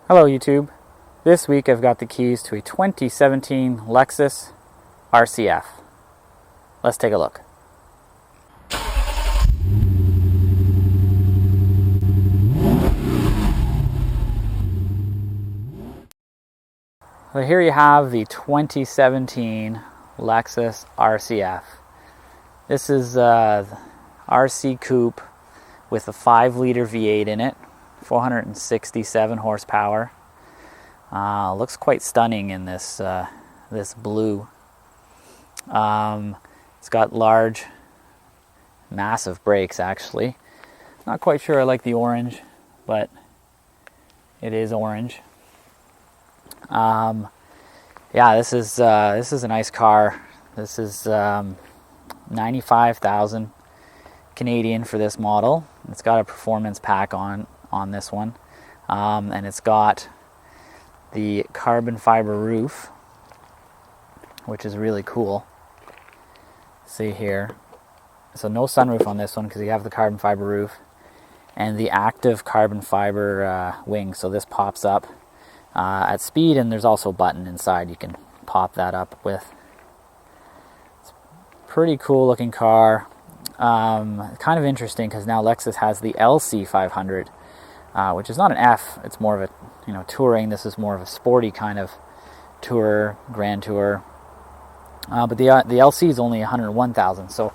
Hello YouTube. This week I've got the keys to a 2017 Lexus RCF. Let's take a look. So here you have the 2017 Lexus RCF. This is RC Coupe with a 5-liter V8 in it. 467 horsepower. Looks quite stunning in this this blue. It's got large, massive brakes actually. Not quite sure I like the orange, but it is orange. Yeah, this is a nice car. This is 95,000 Canadian for this model. It's got a performance pack on this one, and it's got the carbon fiber roof, which is really cool. See here, so no sunroof on this one because you have the carbon fiber roof and the active carbon fiber wing. So this pops up at speed, and there's also a button inside you can pop that up with. It's a pretty cool looking car. Kind of interesting because now Lexus has the LC 500, which is not an F. It's more of a touring. This is more of a sporty kind of tour, grand tour. But the LC is only 101,000. So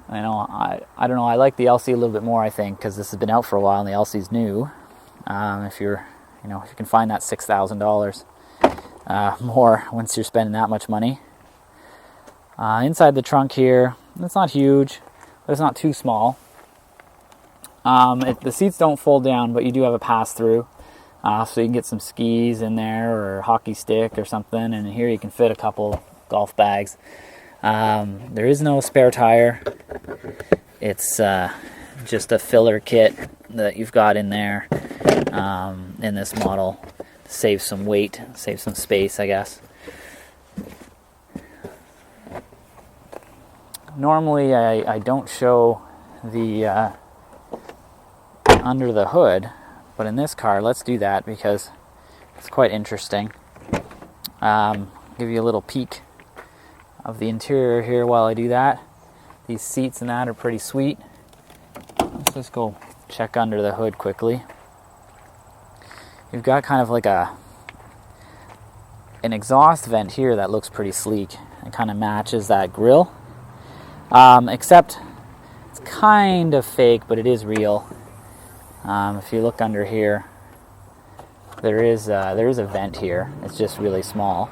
I don't know. I like the LC a little bit more. I think because this has been out for a while and the LC is new. If you can find that $6,000 more once you're spending that much money. Inside the trunk here, it's not huge, but it's not too small. The seats don't fold down, but you do have a pass-through, so you can get some skis in there or a hockey stick or something, and here you can fit a couple golf bags. There is no spare tire. It's just a filler kit that you've got in there in this model to save some weight, save some space, I guess. Normally I don't show the under the hood, but in this car let's do that because it's quite interesting. Give you a little peek of the interior here while I do that. These seats and that are pretty sweet. Let's just go check under the hood quickly. You've got kind of like an exhaust vent here that looks pretty sleek. It kind of matches that grille. Except it's kind of fake, but it is real. If you look under here, there is a vent here. It's just really small.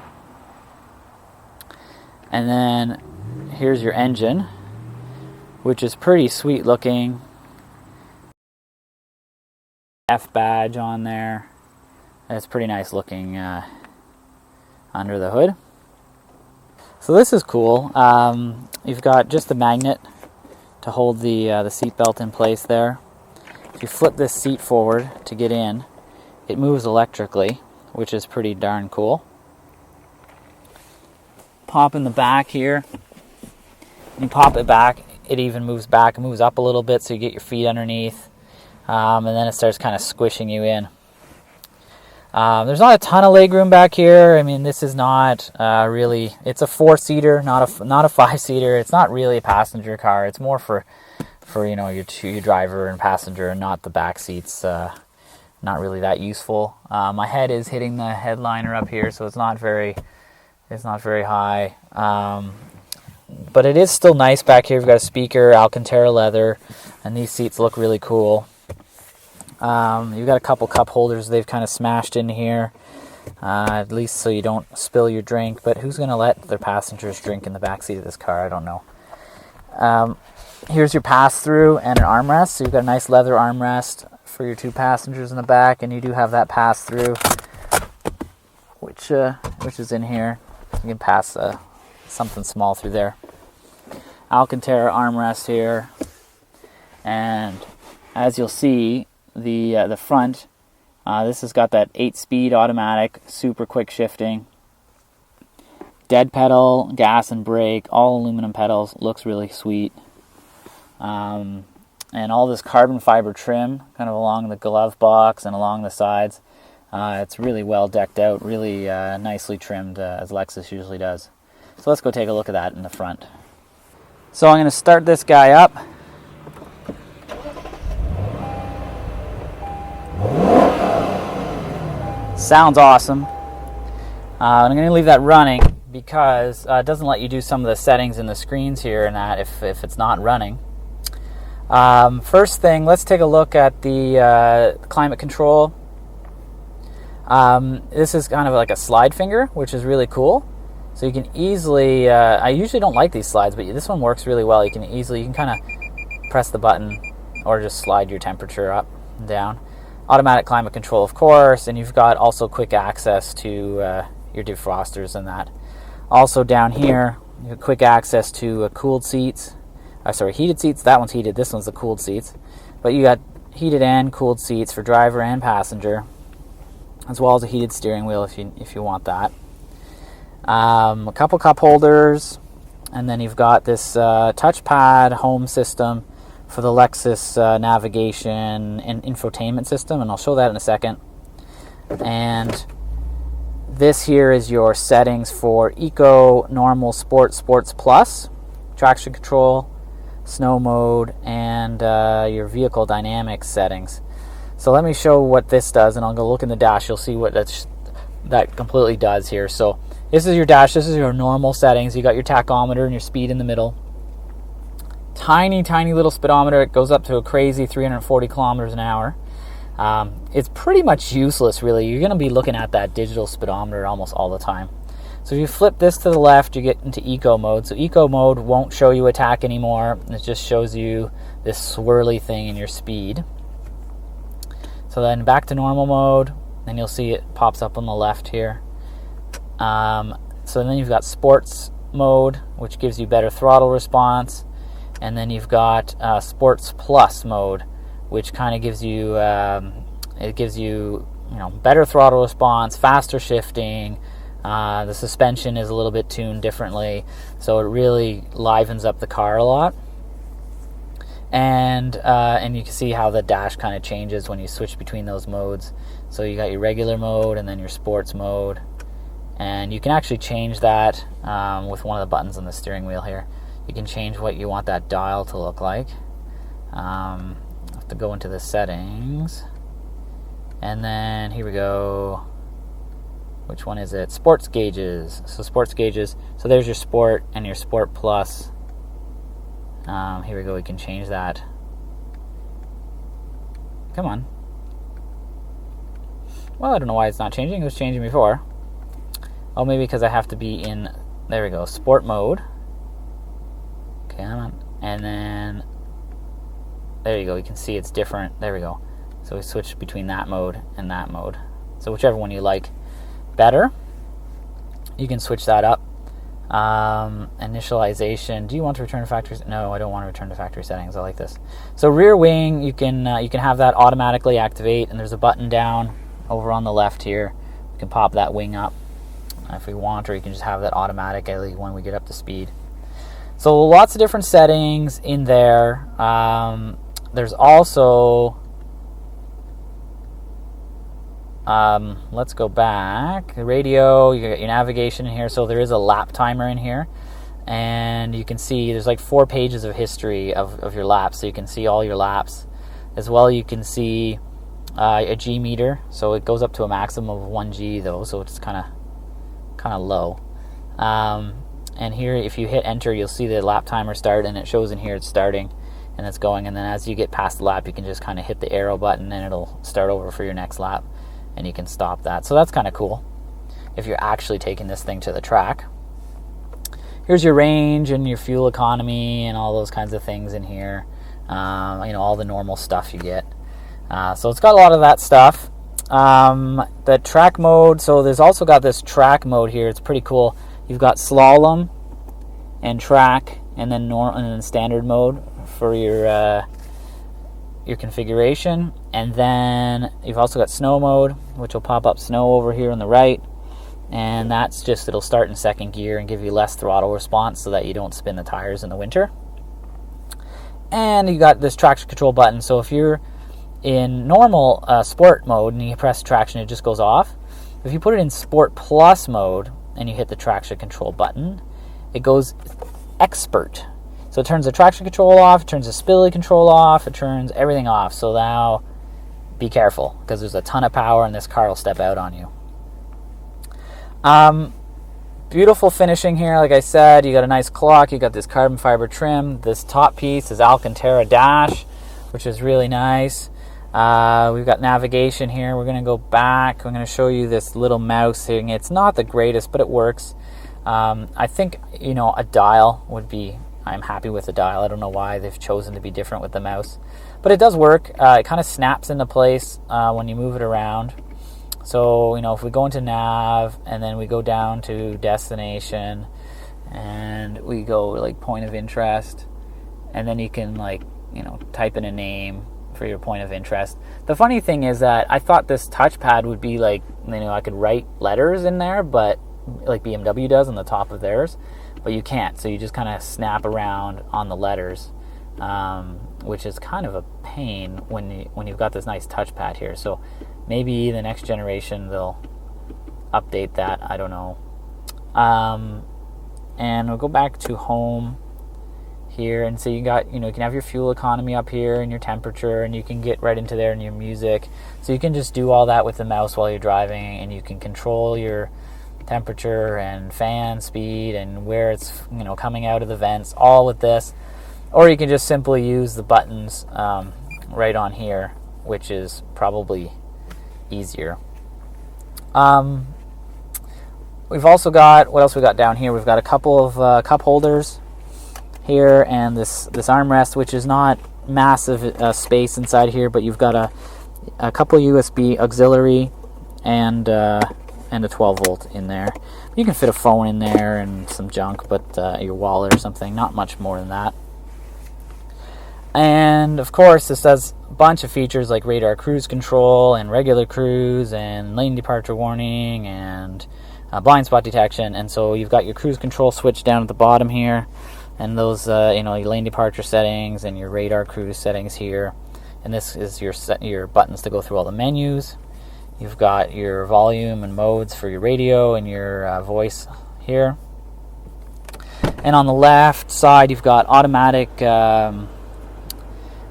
And then here's your engine, which is pretty sweet looking. F badge on there. It's pretty nice looking under the hood. So this is cool. You've got just a magnet to hold the seat belt in place there. If you flip this seat forward to get in, it moves electrically, which is pretty darn cool. Pop in the back here. You pop it back, it even moves back. It moves up a little bit so you get your feet underneath, and then it starts kind of squishing you in. There's not a ton of legroom back here. I mean, this is not really. It's a 4-seater, not a 5-seater. It's not really a passenger car. It's more for your driver and passenger, and not the back seats. Not really that useful. My head is hitting the headliner up here, so it's not very high. But it is still nice back here. We've got a speaker, Alcantara leather, and these seats look really cool. You've got a couple cup holders they've kind of smashed in here, at least so you don't spill your drink. But who's going to let their passengers drink in the backseat of this car? I don't know. Here's your pass-through and an armrest. So you've got a nice leather armrest for your 2 passengers in the back, and you do have that pass-through, which is in here. You can pass something small through there. Alcantara armrest here, and as you'll see, the front, this has got that 8-speed automatic, super quick shifting, dead pedal, gas and brake, all aluminum pedals. Looks really sweet. And all this carbon fiber trim kind of along the glove box and along the sides. It's really well decked out, really nicely trimmed, as Lexus usually does. So let's go take a look at that in the front. So I'm going to start this guy up. Sounds awesome. I'm going to leave that running because it doesn't let you do some of the settings in the screens here and that if it's not running. First thing, let's take a look at the climate control. This is kind of like a slide finger, which is really cool. So you can easily, I usually don't like these slides, but this one works really well. You can kind of press the button or just slide your temperature up and down. Automatic climate control, of course, and you've got also quick access to your defrosters and that. Also down here, you have quick access to cooled seats. Heated seats. That one's heated. This one's the cooled seats. But you got heated and cooled seats for driver and passenger, as well as a heated steering wheel if you want that. A couple cup holders, and then you've got this touchpad home system for the Lexus navigation and infotainment system, and I'll show that in a second. And this here is your settings for Eco, Normal, Sport, Sports Plus, traction control, snow mode, and your vehicle dynamics settings. So let me show what this does, and I'll go look in the dash. You'll see what that completely does here. So this is your dash. This is your normal settings. You got your tachometer and your speed in the middle. Tiny little speedometer. It goes up to a crazy 340 kilometers an hour. It's pretty much useless, really. You're going to be looking at that digital speedometer almost all the time. So if you flip this to the left, you get into Eco mode. So Eco mode won't show you attack anymore. It just shows you this swirly thing in your speed. So then back to normal mode, and you'll see it pops up on the left here. So then you've got sports mode, which gives you better throttle response. And then you've got Sports Plus mode, which kind of gives you better throttle response, faster shifting. The suspension is a little bit tuned differently, so it really livens up the car a lot. And you can see how the dash kind of changes when you switch between those modes. So you got your regular mode and then your sports mode, and you can actually change that with one of the buttons on the steering wheel here. You can change what you want that dial to look like. I have to go into the settings, and then here we go. Which one is it? Sports gauges. So sports gauges. So there's your sport and your sport plus. Here we go. We can change that. Come on. Well, I don't know why it's not changing. It was changing before. Oh, maybe because I have to be in. There we go. Sport mode. Come on. And then there you go. You can see it's different. There we go. So we switch between that mode and that mode. So whichever one you like better, you can switch that up. Initialization. Do you want to return to factory? No, I don't want to return to factory settings. I like this. So rear wing, you can have that automatically activate, and there's a button down over on the left here. We can pop that wing up if we want, or you can just have that automatically when we get up to speed. So lots of different settings in there. There's also let's go back. Radio, you got your navigation in here. So there is a lap timer in here, and you can see there's like 4 pages of history of your laps, so you can see all your laps. As well, you can see a G meter, so it goes up to a maximum of 1 G though, so it's kind of low. And here, if you hit enter, you'll see the lap timer start, and it shows in here it's starting and it's going. And then as you get past the lap, you can just kind of hit the arrow button, and it'll start over for your next lap, and you can stop that. So that's kind of cool if you're actually taking this thing to the track. Here's your range and your fuel economy and all those kinds of things in here. All the normal stuff you get. So it's got a lot of that stuff. The track mode, so there's also got this track mode here. It's pretty cool. You've got slalom and track, and then standard mode for your configuration. And then you've also got snow mode, which will pop up snow over here on the right. And that's just, it'll start in second gear and give you less throttle response so that you don't spin the tires in the winter. And you got this traction control button. So if you're in normal sport mode and you press traction, it just goes off. If you put it in Sport Plus mode and you hit the traction control button, it goes expert. So it turns the traction control off, it turns the stability control off, it turns everything off. So now be careful, because there's a ton of power and this car will step out on you. Beautiful finishing here. Like I said, you got a nice clock, you got this carbon fiber trim. This top piece is Alcantara dash, which is really nice. We've got navigation here. We're going to go back. I'm going to show you this little mouse thing. It's not the greatest, but it works. I think, a dial would be, I'm happy with the dial. I don't know why they've chosen to be different with the mouse, but it does work. It kind of snaps into place when you move it around. So, if we go into nav and then we go down to destination and we go like point of interest, and then you can type in a name for your point of interest. The funny thing is that I thought this touchpad would be like, I could write letters in there, but like BMW does on the top of theirs, but you can't. So you just kind of snap around on the letters, which is kind of a pain when you've got this nice touchpad here. So maybe the next generation they'll update that. I don't know. And we'll go back to home here, and so you got, you can have your fuel economy up here and your temperature, and you can get right into there and your music. So you can just do all that with the mouse while you're driving, and you can control your temperature and fan speed and where it's coming out of the vents, all with this. Or you can just simply use the buttons right on here, which is probably easier. We've also got, what else we got down here? We've got a couple of cup holders here, and this armrest, which is not massive space inside here, but you've got a couple USB auxiliary and a 12 volt in there. You can fit a phone in there and some junk, but your wallet or something, not much more than that. And of course, this does a bunch of features like radar cruise control and regular cruise and lane departure warning and blind spot detection. And so you've got your cruise control switch down at the bottom here, and those your lane departure settings and your radar cruise settings here. And this is your buttons to go through all the menus. You've got your volume and modes for your radio and your voice here. And on the left side, you've got automatic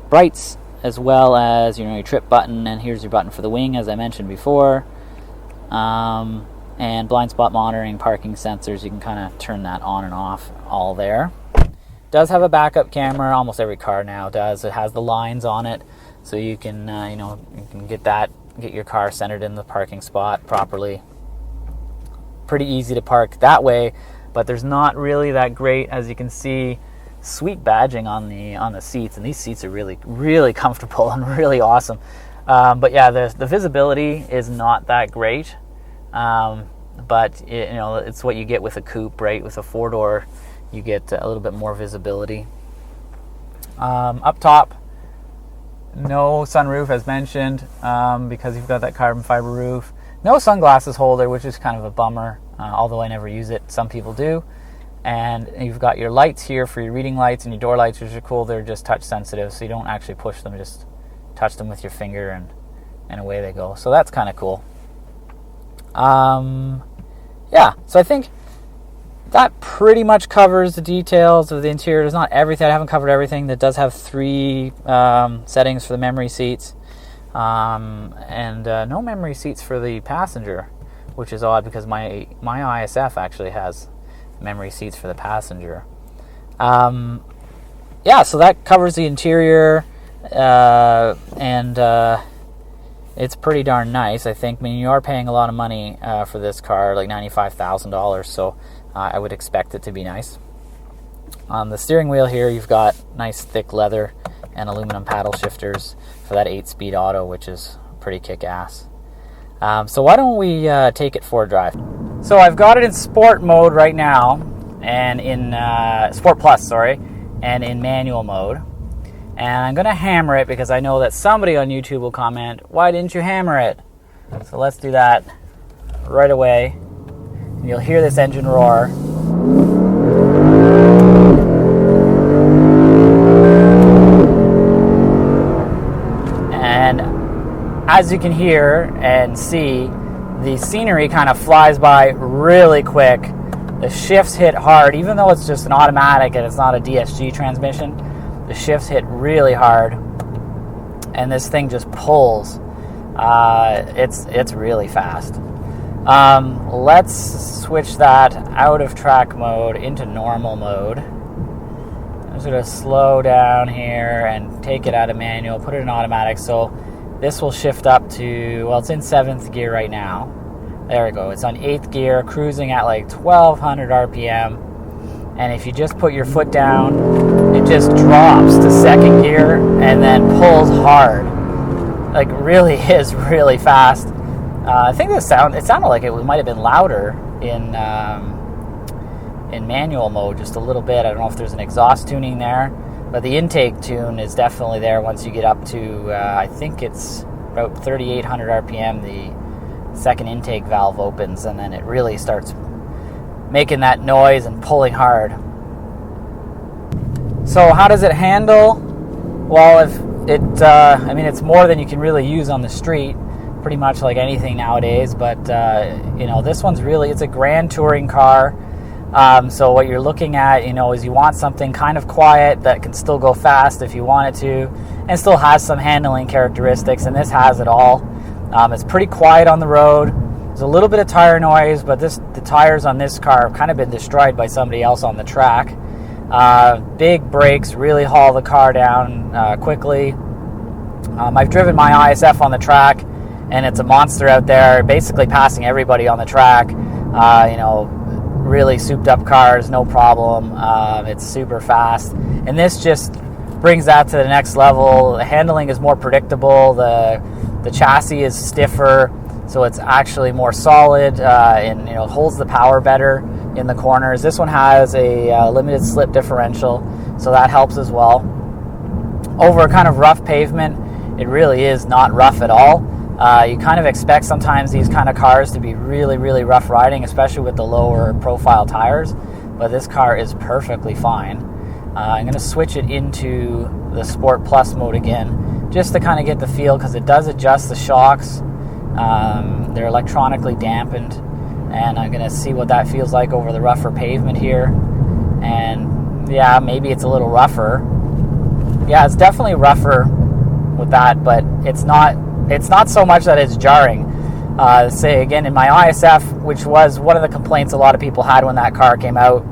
brights, as well as your trip button, and here's your button for the wing, as I mentioned before, and blind spot monitoring, parking sensors. You can kind of turn that on and off all there. Does have a backup camera. Almost every car now does. It has the lines on it, so you can you can get your car centered in the parking spot properly. Pretty easy to park that way, but there's not really that great, as you can see, sweet badging on the seats, and these seats are really comfortable and really awesome. But yeah, the visibility is not that great, but it's what you get with a coupe, right? With a 4-door, you get a little bit more visibility. Up top, no sunroof as mentioned, because you've got that carbon fiber roof. No sunglasses holder, which is kind of a bummer, although I never use it. Some people do. And you've got your lights here for your reading lights and your door lights, which are cool. They're just touch sensitive, so you don't actually push them, just touch them with your finger and away they go. So that's kind of cool. Yeah, so I think that pretty much covers the details of the interior. There's not everything. I haven't covered everything. That does have 3 settings for the memory seats, and no memory seats for the passenger, which is odd because my ISF actually has memory seats for the passenger. Yeah, so that covers the interior, and it's pretty darn nice, I think. I mean, you are paying a lot of money for this car, like $95,000, so I would expect it to be nice. On the steering wheel here, you've got nice thick leather and aluminum paddle shifters for that 8-speed auto, which is pretty kick-ass. So why don't we take it for a drive? So I've got it in sport mode right now, and in Sport Plus, sorry, and in manual mode. And I'm going to hammer it because I know that somebody on YouTube will comment, why didn't you hammer it? So let's do that right away. And you'll hear this engine roar. And as you can hear and see, the scenery kind of flies by really quick. The shifts hit hard, even though it's just an automatic and it's not a DSG transmission. The shifts hit really hard, and this thing just pulls. It's really fast. Let's switch that out of track mode into normal mode. I'm just going to slow down here and take it out of manual, put it in automatic. So this will shift up to, well, it's in 7th gear right now. There we go. It's on 8th gear, cruising at like 1200 RPM. And if you just put your foot down, it just drops to 2nd gear and then pulls hard. Like, really is really fast. I think it sounded like it might have been louder in manual mode just a little bit. I don't know if there's an exhaust tuning there, but the intake tune is definitely there once you get up to, I think it's about 3,800 RPM, the second intake valve opens, and then it really starts making that noise and pulling hard. So how does it handle? Well, if it, I mean, it's more than you can really use on the street, pretty much like anything nowadays, but you know, this one's really, it's a grand touring car. So what you're looking at, you know, is you want something kind of quiet that can still go fast if you want it to, and still has some handling characteristics, and this has it all. It's pretty quiet on the road. There's a little bit of tire noise, but the tires on this car have kind of been destroyed by somebody else on the track. Big brakes really haul the car down quickly. I've driven my ISF on the track, and it's a monster out there, basically passing everybody on the track. You know, really souped up cars, no problem. It's super fast, and this just brings that to the next level. The handling is more predictable. The chassis is stiffer, so it's actually more solid, and you know, holds the power better in the corners. This one has a limited slip differential, so that helps as well. Over a kind of rough pavement, it really is not rough at all. You kind of expect sometimes these kind of cars to be really, really rough riding, especially with the lower profile tires, but this car is perfectly fine. I'm going to switch it into the Sport Plus mode again, just to kind of get the feel, because it does adjust the shocks. They're electronically dampened, and I'm going to see what that feels like over the rougher pavement here. And yeah, maybe it's a little rougher. Yeah, it's definitely rougher with that, but it's not so much that it's jarring. Say again, in my ISF, which was one of the complaints a lot of people had when that car came out,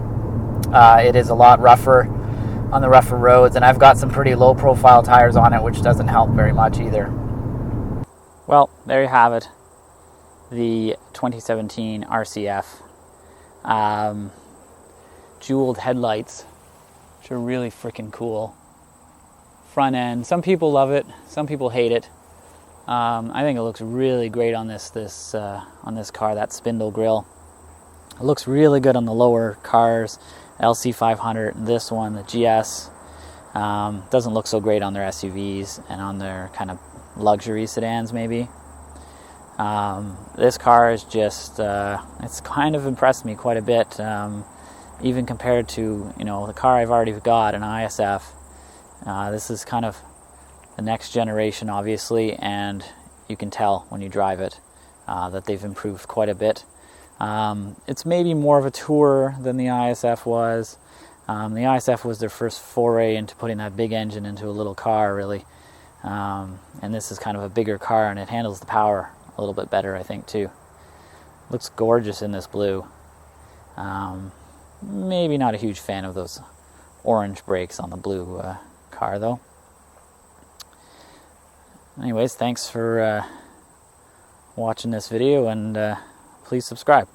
it is a lot rougher on the rougher roads, and I've got some pretty low profile tires on it, which doesn't help very much either. Well, there you have it, the 2017 RCF. Jeweled headlights, which are really freaking cool. Front end, some people love it, some people hate it. I think it looks really great on this car, that spindle grille. It looks really good on the lower cars, LC500, this one, the GS. Doesn't look so great on their SUVs and on their kind of luxury sedans maybe. This car is just, it's kind of impressed me quite a bit, even compared to, you know, the car I've already got, an ISF. This is kind of the next generation, obviously, and you can tell when you drive it that they've improved quite a bit. It's maybe more of a tour than the ISF was. The ISF was their first foray into putting that big engine into a little car, really. And this is kind of a bigger car, and it handles the power a little bit better, I think, too. Looks gorgeous in this blue. Maybe not a huge fan of those orange brakes on the blue car, though. Anyways, thanks for watching this video, and please subscribe.